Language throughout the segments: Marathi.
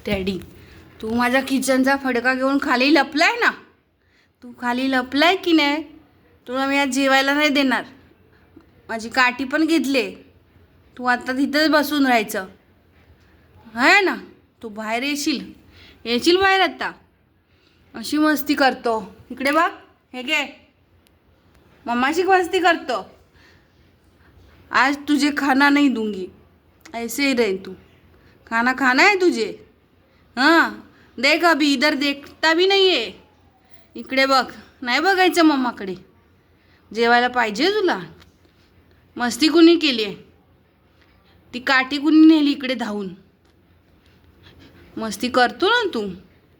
डॅडी, तू माझ्या किचनचा फडका घेऊन खाली लपलाय ना? तू खाली लपलाय की नाही? तुला मी आज जेवायला नाही देणार. माझी काठी पण घेतली. तू आता तिथंच बसून राहायचं आहे ना? तू बाहेर येशील बाहेर आता. अशी मस्ती करतो. इकडे बघ, हे घे, मम्माशी मस्ती करतो. आज तुझे खाना नहीं दूंगी, ऐसे ही रहे तू. खाना खाना है तुझे? हां, देख अभी इधर देखता भी नाही आहे. इकडे बघ, नाही बघायचं मम्माकडे. जेवायला पाहिजे तुला? मस्ती कुणी केली आहे? ती काठी कुणी नेली इकडे धावून? मस्ती करतो ना तू.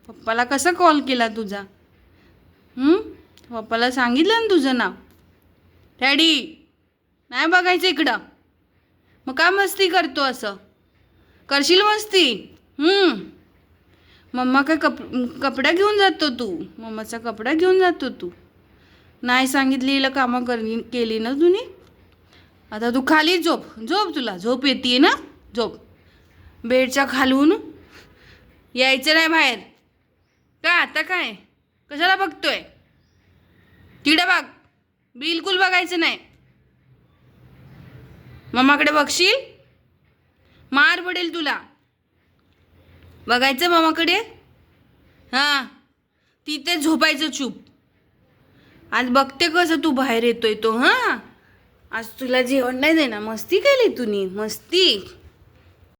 पप्पाला कसा कॉल केला तुझा? पप्पाला सांगितलं ना तुझं नाव? डॅडी, नाही बघायचं इकडं. मग का मस्ती करतो असं? करशील मस्ती? मम्मा काय कपडा घेऊन जातो तू? मम्माचा कपडा घेऊन जातो तू? नाही सांगितलेलं कामं केली ना तुम्ही? आता तू खाली झोप. तुला झोप येते ना? झोप. बेडच्या खालून यायचं नाही बाहेर का? आता काय कशाला बघतोय? तिकडे बघ, बिलकुल बघायचं नाही. मम्माकडे बघशील, मार पडेल तुला. बघायचं मम्माकडे? हां, तिथे झोपायचं चूप. आज बघते कसं तू बाहेर येतोय तो. हां, आज तुला जेवण नाही देणार. मस्ती केली तुम्ही, मस्ती.